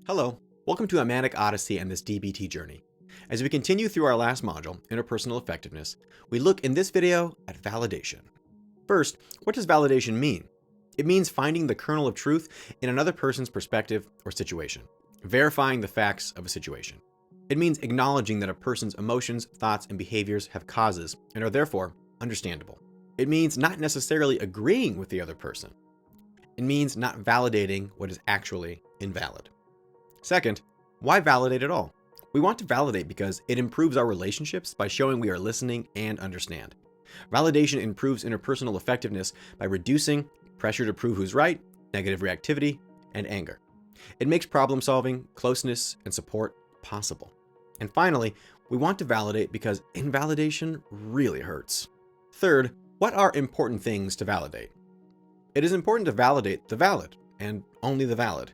Hello, welcome to a Manic Odyssey and this DBT journey. As we continue through our last module, Interpersonal Effectiveness, we look in this video at validation. First, what does validation mean? It means finding the kernel of truth in another person's perspective or situation, verifying the facts of a situation. It means acknowledging that a person's emotions, thoughts, and behaviors have causes and are therefore understandable. It means not necessarily agreeing with the other person. It means not validating what is actually invalid. Second, why validate at all? We want to validate because it improves our relationships by showing we are listening and understand. Validation improves interpersonal effectiveness by reducing pressure to prove who's right, negative reactivity, and anger. It makes problem solving, closeness, and support possible. And finally, we want to validate because invalidation really hurts. Third, what are important things to validate? It is important to validate the valid and only the valid.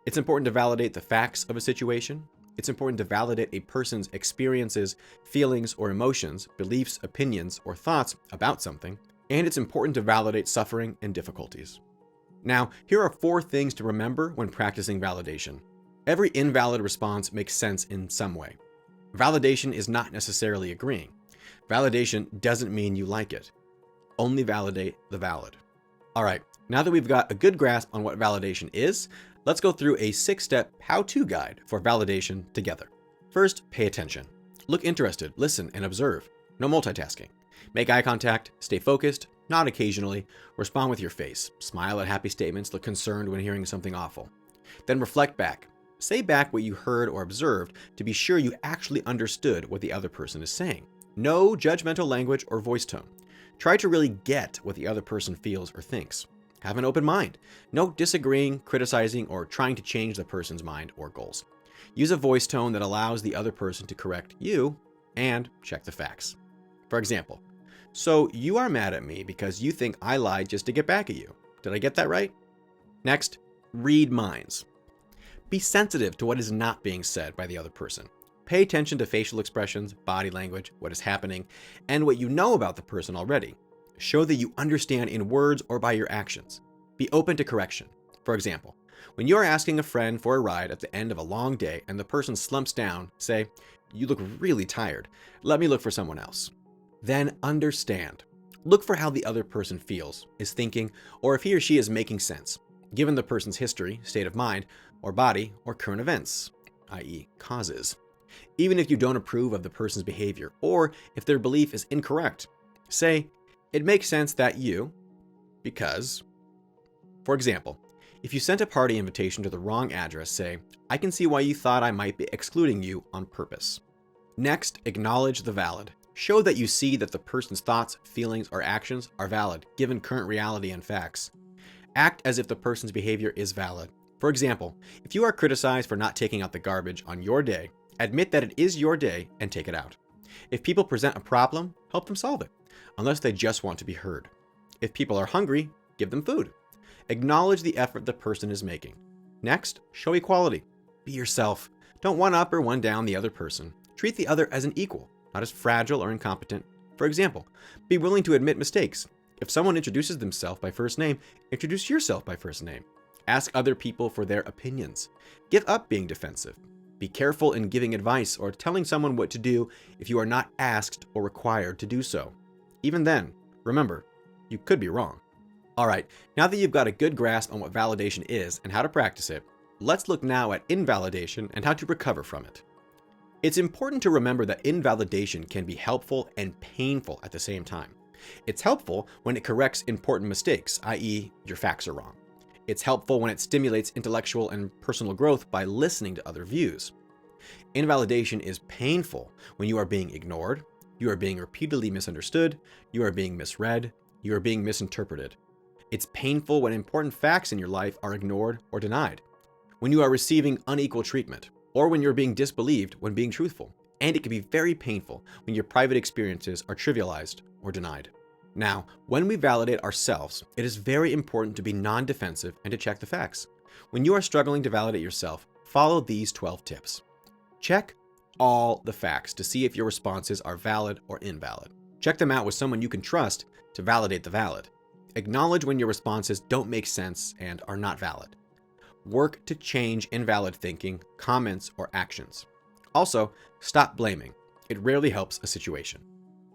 It's important to validate the facts of a situation. It's important to validate a person's experiences, feelings, or emotions, beliefs, opinions, or thoughts about something. And it's important to validate suffering and difficulties. Now, here are 4 things to remember when practicing validation. Every invalid response makes sense in some way. Validation is not necessarily agreeing. Validation doesn't mean you like it. Only validate the valid. All right, now that we've got a good grasp on what validation is, let's go through a 6-step how-to guide for validation together. First, pay attention. Look interested, listen, and observe. No multitasking. Make eye contact, stay focused, nod occasionally, respond with your face, smile at happy statements, look concerned when hearing something awful. Then reflect back. Say back what you heard or observed to be sure you actually understood what the other person is saying. No judgmental language or voice tone. Try to really get what the other person feels or thinks. Have an open mind. No disagreeing, criticizing, or trying to change the person's mind or goals. Use a voice tone that allows the other person to correct you and check the facts. For example, so you are mad at me because you think I lied just to get back at you. Did I get that right? Next, read minds. Be sensitive to what is not being said by the other person. Pay attention to facial expressions, body language, what is happening, and what you know about the person already. Show that you understand in words or by your actions. Be open to correction. For example, when you are asking a friend for a ride at the end of a long day and the person slumps down, say, "You look really tired. Let me look for someone else." Then understand. Look for how the other person feels, is thinking, or if he or she is making sense, given the person's history, state of mind, or body, or current events, i.e. causes. Even if you don't approve of the person's behavior, or if their belief is incorrect, say, "It makes sense that you," because. For example, if you sent a party invitation to the wrong address, say, "I can see why you thought I might be excluding you on purpose." Next, acknowledge the valid. Show that you see that the person's thoughts, feelings, or actions are valid, given current reality and facts. Act as if the person's behavior is valid. For example, if you are criticized for not taking out the garbage on your day, admit that it is your day and take it out. If people present a problem, help them solve it, unless they just want to be heard. If people are hungry, give them food. Acknowledge the effort the person is making. Next, show equality. Be yourself. Don't one-up or one-down the other person. Treat the other as an equal, not as fragile or incompetent. For example, be willing to admit mistakes. If someone introduces themselves by first name, introduce yourself by first name. Ask other people for their opinions. Give up being defensive. Be careful in giving advice or telling someone what to do if you are not asked or required to do so. Even then, remember, you could be wrong. All right, now that you've got a good grasp on what validation is and how to practice it, let's look now at invalidation and how to recover from it. It's important to remember that invalidation can be helpful and painful at the same time. It's helpful when it corrects important mistakes, i.e., your facts are wrong. It's helpful when it stimulates intellectual and personal growth by listening to other views. Invalidation is painful when you are being ignored, you are being repeatedly misunderstood, you are being misread, you are being misinterpreted. It's painful when important facts in your life are ignored or denied, when you are receiving unequal treatment, or when you're being disbelieved when being truthful. And it can be very painful when your private experiences are trivialized or denied. Now, when we validate ourselves, it is very important to be non-defensive and to check the facts. When you are struggling to validate yourself, follow these 12 tips. Check all the facts to see if your responses are valid or invalid. Check them out with someone you can trust to validate the valid. Acknowledge when your responses don't make sense and are not valid. Work to change invalid thinking, comments, or actions. Also, stop blaming. It rarely helps a situation.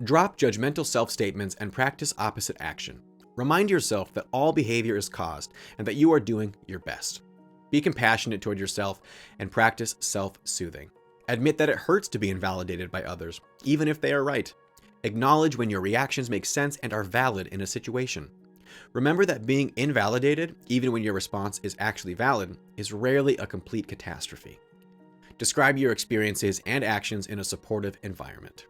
Drop judgmental self-statements and practice opposite action. Remind yourself that all behavior is caused and that you are doing your best. Be compassionate toward yourself and practice self-soothing. Admit that it hurts to be invalidated by others, even if they are right. Acknowledge when your reactions make sense and are valid in a situation. Remember that being invalidated, even when your response is actually valid, is rarely a complete catastrophe. Describe your experiences and actions in a supportive environment.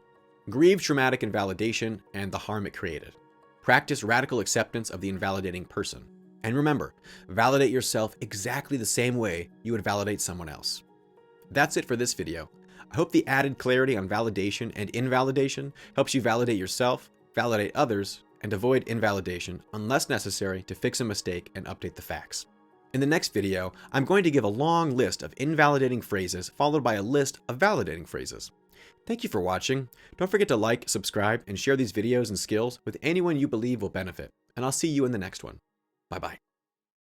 Grieve traumatic invalidation and the harm it created. Practice radical acceptance of the invalidating person. And remember, validate yourself exactly the same way you would validate someone else. That's it for this video. I hope the added clarity on validation and invalidation helps you validate yourself, validate others, and avoid invalidation unless necessary to fix a mistake and update the facts. In the next video, I'm going to give a long list of invalidating phrases followed by a list of validating phrases. Thank you for watching. Don't forget to like, subscribe, and share these videos and skills with anyone you believe will benefit. And I'll see you in the next one. Bye-bye.